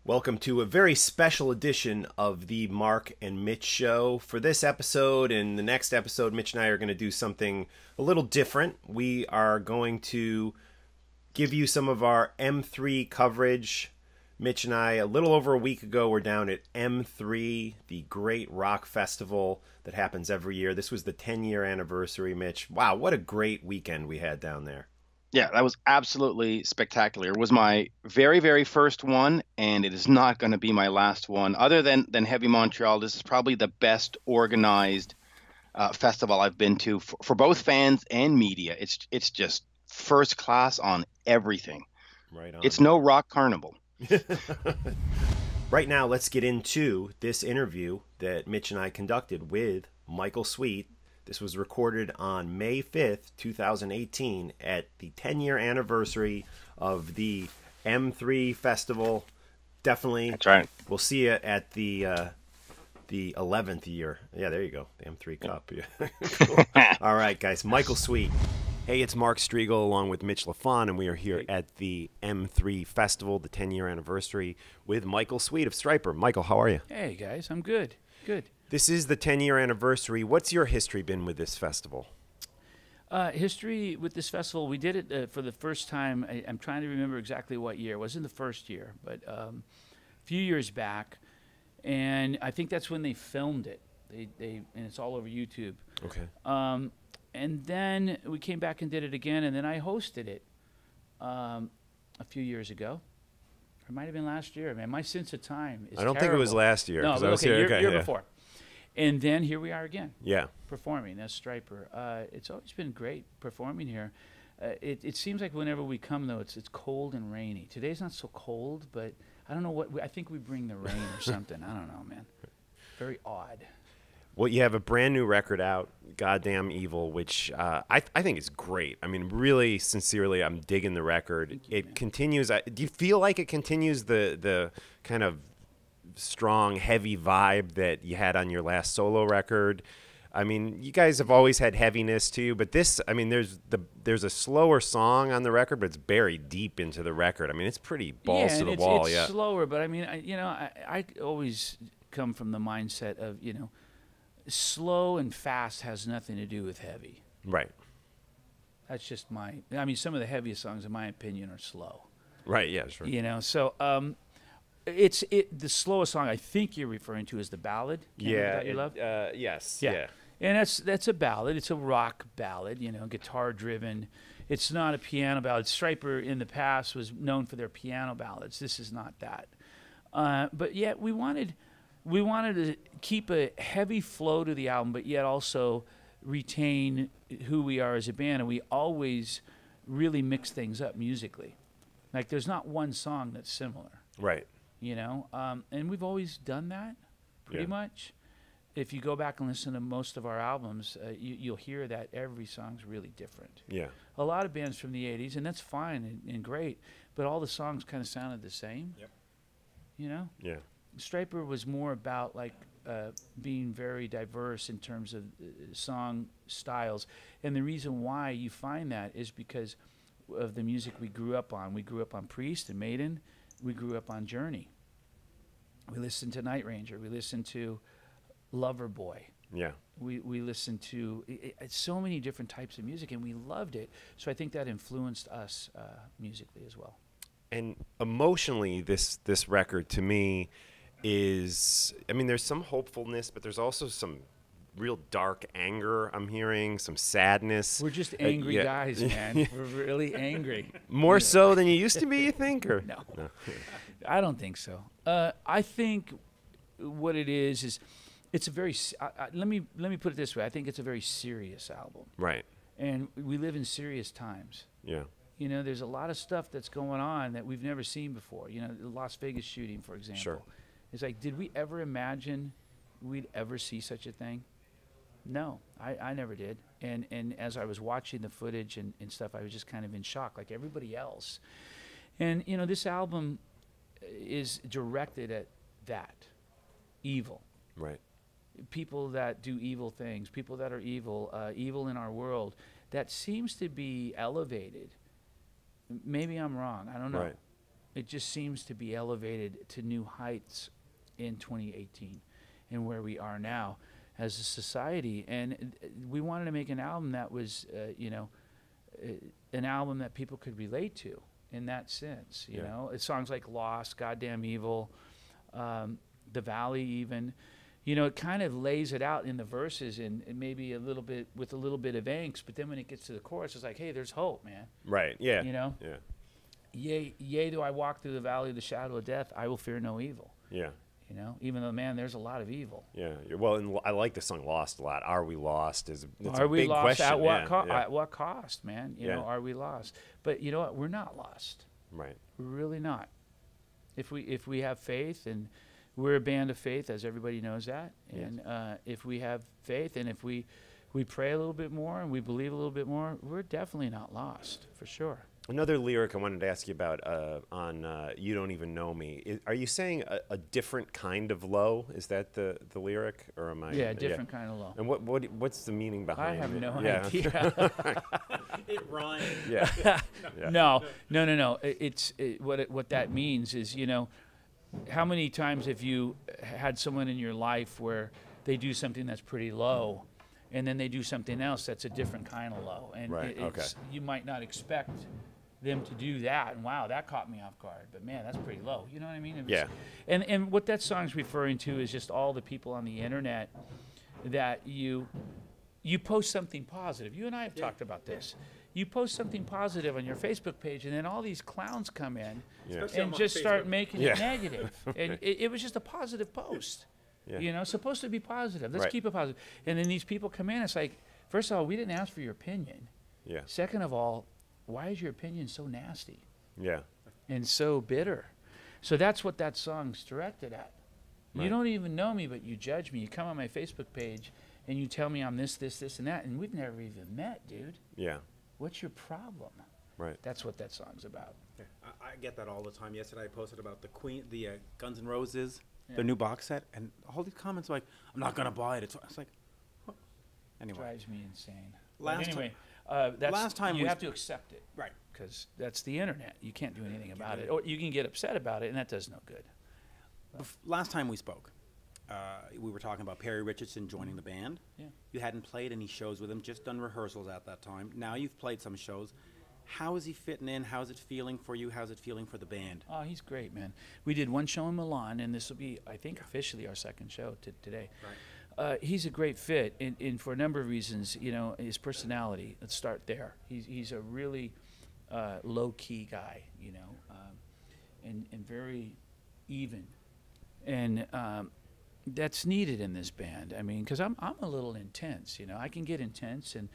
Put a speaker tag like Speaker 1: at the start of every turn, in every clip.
Speaker 1: Welcome to a very special edition of the Mark and Mitch Show. For this episode and the next episode, Mitch and I are going to do something a little different. We are going to give you some of our M3 coverage. Mitch and I, a little over a week ago, were down at M3, the great rock festival that happens every year. This was the 10-year anniversary, Mitch. Wow, what a great weekend we had down there.
Speaker 2: Yeah, that was absolutely spectacular. It was my very, very first one, and it is not going to be my last one. Other than Heavy Montreal, this is probably the best organized festival I've been to for both fans and media. It's just first class on everything.
Speaker 1: Right on.
Speaker 2: It's no rock carnival.
Speaker 1: Right now, let's get into this interview that Mitch and I conducted with Michel Sweet. This was recorded on May 5th, 2018 at the 10-year anniversary of the M3 festival. Definitely.
Speaker 2: That's right.
Speaker 1: We'll see you at the 11th year. Yeah, there you go. The M3 Cup. Yeah. Cool. All right, guys. Michel Sweet. Hey, it's Mark Strigl along with Mitch Lafon, and we are here at the M3 Festival, the 10-year anniversary, with Michel Sweet of Striper. Michel, how are you?
Speaker 3: Hey, guys. I'm good. Good.
Speaker 1: This is the 10-year anniversary. What's your history been with this festival?
Speaker 3: History with this festival, we did it for the first time. I'm trying to remember exactly what year. It wasn't the first year, but a few years back. And I think that's when they filmed it. And it's all over YouTube.
Speaker 1: Okay.
Speaker 3: And then we came back and did it again, and then I hosted it a few years ago. It might have been last year. Man, my sense of time is
Speaker 1: I don't
Speaker 3: terrible.
Speaker 1: think it was last year.
Speaker 3: No,
Speaker 1: I was
Speaker 3: okay,
Speaker 1: here.
Speaker 3: year before. And then here we are again.
Speaker 1: Yeah.
Speaker 3: Performing as Striper. It's always been great performing here. It seems like whenever we come, though, it's cold and rainy. Today's not so cold, but I don't know what. I think we bring the rain or something. I don't know, man. Very odd.
Speaker 1: Well, you have a brand new record out, Goddamn Evil, which I think is great. I mean, really, sincerely, I'm digging the record. It continues. Do you feel like it continues the kind of strong, heavy vibe that you had on your last solo record? I mean, you guys have always had heaviness to you, but this, I mean, there's a slower song on the record, but it's buried deep into the record. I mean, it's pretty balls to the wall.
Speaker 3: It's slower, but I mean, I always come from the mindset of, slow and fast has nothing to do with heavy.
Speaker 1: Right.
Speaker 3: That's just I mean, some of the heaviest songs, in my opinion, are slow.
Speaker 1: Right, yeah, sure.
Speaker 3: So the slowest song I think you're referring to is the ballad. That You Love?
Speaker 1: Yes.
Speaker 3: Yeah.
Speaker 1: Yeah.
Speaker 3: And that's a ballad. It's a rock ballad, guitar-driven. It's not a piano ballad. Striper in the past was known for their piano ballads. This is not that. But yet we wanted to keep a heavy flow to the album, but yet also retain who we are as a band, and we always really mix things up musically. Like, there's not one song that's similar.
Speaker 1: Right.
Speaker 3: And we've always done that, pretty much. If you go back and listen to most of our albums, you'll hear that every song's really different.
Speaker 1: Yeah.
Speaker 3: A lot of bands from the 80s, and that's fine and great, but all the songs kind of sounded the same.
Speaker 1: Yep.
Speaker 3: Yeah. Striper was more about being very diverse in terms of song styles, and the reason why you find that is because of the music we grew up on. We grew up on Priest and Maiden. We grew up on Journey. We listened to Night Ranger. We listened to Loverboy.
Speaker 1: Yeah.
Speaker 3: We listened to so many different types of music, and we loved it. So I think that influenced us musically as well.
Speaker 1: And emotionally, this record to me is, I mean, there's some hopefulness, but there's also some real dark anger I'm hearing, some sadness.
Speaker 3: We're just angry guys, man. We're really angry.
Speaker 1: More so than you used to be, you think? Or?
Speaker 3: No. I don't think so. I think what it is it's a very, let me put it this way. I think it's a very serious album.
Speaker 1: Right.
Speaker 3: And we live in serious times.
Speaker 1: Yeah.
Speaker 3: There's a lot of stuff that's going on that we've never seen before. The Las Vegas shooting, for example.
Speaker 1: Sure.
Speaker 3: It's like, did we ever imagine we'd ever see such a thing? No, I never did. And as I was watching the footage and stuff, I was just kind of in shock, like everybody else. And, this album is directed at that, evil.
Speaker 1: Right.
Speaker 3: People that do evil things, people that are evil, evil in our world, that seems to be elevated. Maybe I'm wrong. I don't know.
Speaker 1: Right.
Speaker 3: it just seems to be elevated to new heights in 2018 and where we are now as a society. And we wanted to make an album that was, an album that people could relate to in that sense. You know, it's songs like Lost, Goddamn Evil, The Valley even. You know, it kind of lays it out in the verses and maybe a little bit with a little bit of angst, but then when it gets to the chorus, it's like, hey, there's hope, man.
Speaker 1: Right, yeah.
Speaker 3: You know?
Speaker 1: Yeah.
Speaker 3: Yea, do I walk through the valley of the shadow of death, I will fear no evil.
Speaker 1: Yeah.
Speaker 3: You know, even though, man, there's a lot of evil.
Speaker 1: Yeah. Well, and I like the song "Lost" a lot. Are we lost? It's
Speaker 3: are
Speaker 1: a
Speaker 3: we
Speaker 1: big
Speaker 3: lost
Speaker 1: question.
Speaker 3: at what
Speaker 1: Yeah.
Speaker 3: at what cost, man? You know, are we lost? But you know what? We're not lost.
Speaker 1: Right.
Speaker 3: We're really not. If we have faith, and we're a band of faith, as everybody knows that. And if we have faith, and if we pray a little bit more and we believe a little bit more, we're definitely not lost, for sure.
Speaker 1: Another lyric I wanted to ask you about on "You Don't Even Know Me." Are you saying a different kind of low? Is that the lyric, or am I?
Speaker 3: Yeah, different kind of low.
Speaker 1: And what's the meaning behind it?
Speaker 3: I have no
Speaker 1: Yeah.
Speaker 3: idea.
Speaker 4: It rhymes.
Speaker 1: Yeah.
Speaker 3: No. What that means is, you know, how many times have you had someone in your life where they do something that's pretty low, and then they do something else that's a different kind of low, and
Speaker 1: Right,
Speaker 3: you might not expect them to do that, and wow, that caught me off guard, but man, that's pretty low. You know what I mean?
Speaker 1: Yeah.
Speaker 3: And what that song's referring to is just all the people on the internet that you post something positive. You and I have talked about this. You post something positive on your Facebook page, and then all these clowns come in and just start making it negative. And it was just a positive post.
Speaker 1: Yeah.
Speaker 3: You know, supposed to be positive. Let's
Speaker 1: Right.
Speaker 3: keep it positive. And then these people come in. It's like, first of all, we didn't ask for your opinion.
Speaker 1: Yeah.
Speaker 3: Second of all, why is your opinion so nasty
Speaker 1: Yeah.
Speaker 3: and so bitter? So that's what that song's directed at.
Speaker 1: Right.
Speaker 3: You don't even know me, but you judge me. You come on my Facebook page and you tell me I'm this, and that, and we've never even met, dude.
Speaker 1: Yeah.
Speaker 3: What's your problem?
Speaker 1: Right.
Speaker 3: That's what that song's about.
Speaker 4: Yeah, I get that all the time. Yesterday I posted about the Guns N' Roses, their new box set, and all these comments like, "I'm not gonna buy it." It's like, what? Anyway.
Speaker 3: Drives me insane.
Speaker 4: Last
Speaker 3: Last
Speaker 4: time
Speaker 3: you
Speaker 4: we
Speaker 3: have to accept it,
Speaker 4: Right.
Speaker 3: because that's the internet. You can't do anything about it, or you can get upset about it, and that does no good.
Speaker 4: Last time we spoke, we were talking about Perry Richardson joining the band.
Speaker 3: Yeah.
Speaker 4: You hadn't played any shows with him, just done rehearsals at that time. Now you've played some shows. How is he fitting in? How's it feeling for you? How's it feeling for the band?
Speaker 3: Oh, he's great, man. We did one show in Milan, and this will be, I think, officially our second show today.
Speaker 4: Right.
Speaker 3: He's a great fit, and for a number of reasons. You know, his personality. Let's start there. He's a really low-key guy, you know, and very even, and that's needed in this band. I mean, because I'm a little intense, you know. I can get intense and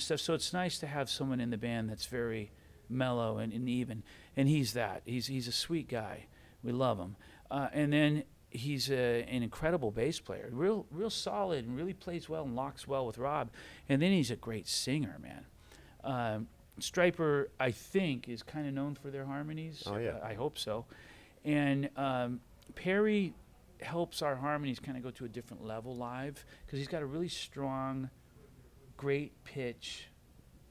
Speaker 3: stuff. So it's nice to have someone in the band that's very mellow and even. And he's that. He's a sweet guy. We love him. And then he's an incredible bass player, real solid, and really plays well and locks well with Rob. And then he's a great singer, man. Stryper, I think, is kind of known for their harmonies.
Speaker 1: Oh, yeah.
Speaker 3: I hope so. And Perry helps our harmonies kind of go to a different level live, because he's got a really strong, great pitch,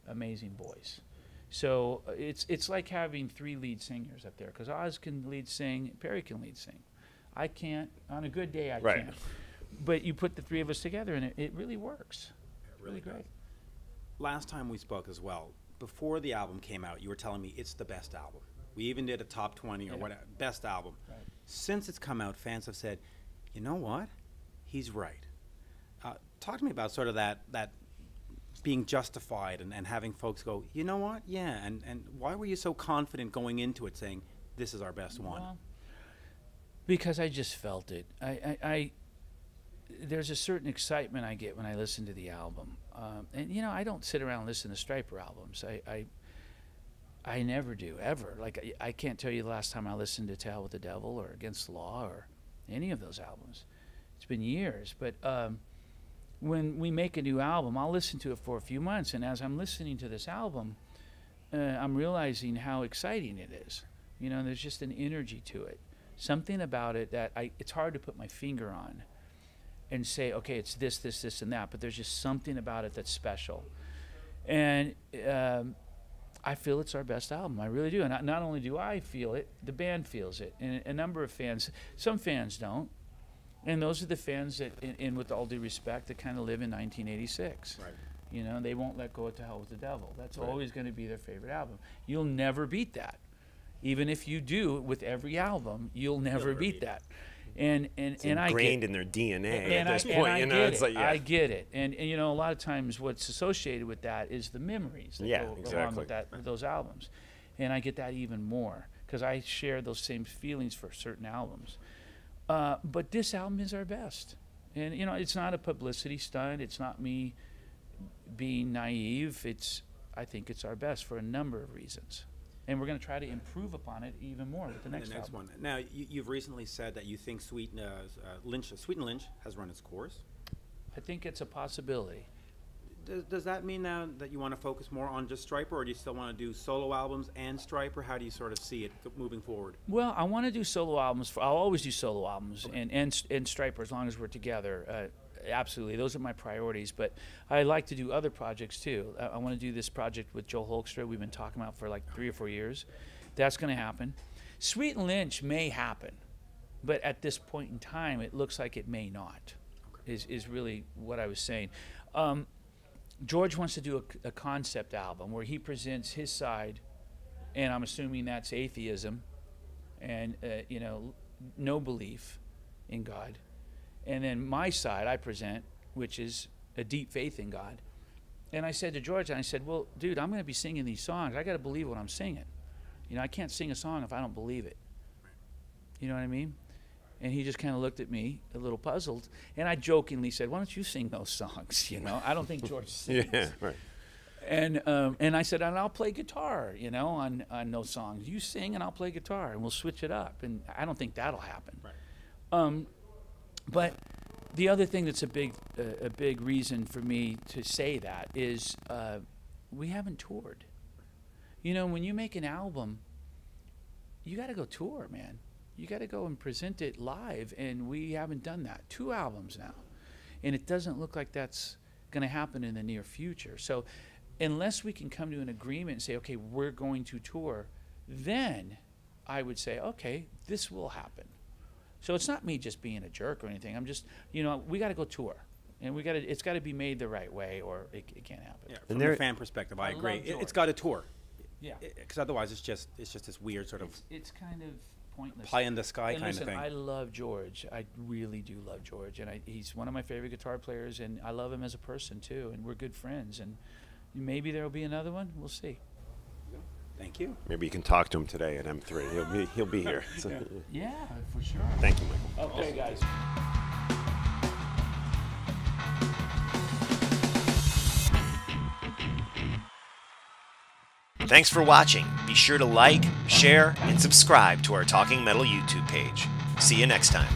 Speaker 3: amazing voice. So it's like having three lead singers up there, because Oz can lead sing, Perry can lead sing. I can't. On a good day, I
Speaker 1: Right.
Speaker 3: can't. But you put the three of us together, and it really works. Really great.
Speaker 4: Last time we spoke as well, before the album came out, you were telling me it's the best album. We even did a top 20 or whatever, best album.
Speaker 3: Right.
Speaker 4: Since it's come out, fans have said, you know what? He's right. Talk to me about sort of that being justified and having folks go, you know what? Yeah, and why were you so confident going into it saying, this is our best one?
Speaker 3: Well, because I just felt it. I there's a certain excitement I get when I listen to the album. And, you know, I don't sit around and listen to Stryper albums. I never do, ever. Like, I can't tell you the last time I listened to To Hell with the Devil or Against the Law or any of those albums. It's been years. But when we make a new album, I'll listen to it for a few months. And as I'm listening to this album, I'm realizing how exciting it is. You know, there's just an energy to it. Something about it that it's hard to put my finger on and say, okay, it's this, and that. But there's just something about it that's special. And I feel it's our best album. I really do. And not only do I feel it, the band feels it. And a number of fans, some fans don't. And those are the fans that, in with all due respect, that kind of live in 1986.
Speaker 4: Right.
Speaker 3: You know, they won't let go of To Hell with the Devil. That's always going to be their favorite album. You'll never beat that. Even if you do with every album, you'll never beat that. And
Speaker 1: It's
Speaker 3: I
Speaker 1: ingrained
Speaker 3: get,
Speaker 1: in their DNA
Speaker 3: and
Speaker 1: at this
Speaker 3: I,
Speaker 1: point.
Speaker 3: and
Speaker 1: You
Speaker 3: I
Speaker 1: know,
Speaker 3: get
Speaker 1: it's
Speaker 3: it.
Speaker 1: like, yeah.
Speaker 3: I get it. And you know, a lot of times what's associated with that is the memories that
Speaker 1: Yeah,
Speaker 3: go along
Speaker 1: exactly.
Speaker 3: with those albums. And I get that even more because I share those same feelings for certain albums. But this album is our best. And, you know, it's not a publicity stunt. It's not me being naive. I think it's our best for a number of reasons. And we're going to try to improve upon it even more with the next album.
Speaker 4: one. Now, you've recently said that you think Sweet and Lynch has run its course.
Speaker 3: I think it's a possibility.
Speaker 4: Does that mean now that you want to focus more on just Stryper, or do you still want to do solo albums and Stryper? How do you sort of see it moving forward?
Speaker 3: Well, I want to do solo albums. I'll always do solo albums and Stryper as long as we're together. Absolutely, those are my priorities. But I like to do other projects too. I want to do this project with Joel Hoekstra. We've been talking about for like 3 or 4 years. That's going to happen. Sweet and Lynch may happen, but at this point in time, it looks like it may not. Is really what I was saying. George wants to do a concept album where he presents his side, and I'm assuming that's atheism, and you know, no belief in God. And then my side I present, which is a deep faith in God. And I said to George, and I said, well, dude, I'm going to be singing these songs. I got to believe what I'm singing. You know, I can't sing a song if I don't believe it. You know what I mean? And he just kind of looked at me, a little puzzled. And I jokingly said, why don't you sing those songs? You know, I don't think George sings.
Speaker 1: Yeah, right.
Speaker 3: And I said, and I'll play guitar, you know, on those songs. You sing and I'll play guitar, and we'll switch it up. And I don't think that'll happen.
Speaker 4: Right.
Speaker 3: But the other thing that's a big reason for me to say that is we haven't toured. You know, when you make an album, you got to go tour, man. You got to go and present it live, and we haven't done that. 2 albums now, and it doesn't look like that's going to happen in the near future. So unless we can come to an agreement and say, okay, we're going to tour, then I would say, okay, this will happen. So it's not me just being a jerk or anything. I'm just, you know, we got to go tour, and it's got to be made the right way, or it can't happen.
Speaker 4: Yeah, from a fan perspective, I agree. It's got to tour. Yeah. Because otherwise, it's just this weird sort of.
Speaker 3: It's kind of pointless.
Speaker 4: Pie in the sky
Speaker 3: and
Speaker 4: kind
Speaker 3: listen,
Speaker 4: of thing.
Speaker 3: I love George. I really do love George, and he's one of my favorite guitar players, and I love him as a person too, and we're good friends. And maybe there will be another one. We'll see.
Speaker 4: Thank you.
Speaker 1: Maybe you can talk to him today at M3. He'll be here. So,
Speaker 3: Yeah, for sure.
Speaker 1: thank you, Michael.
Speaker 3: Okay, guys.
Speaker 5: Thanks for watching. Be sure to like, share, and subscribe to our Talking Metal YouTube page. See you next time.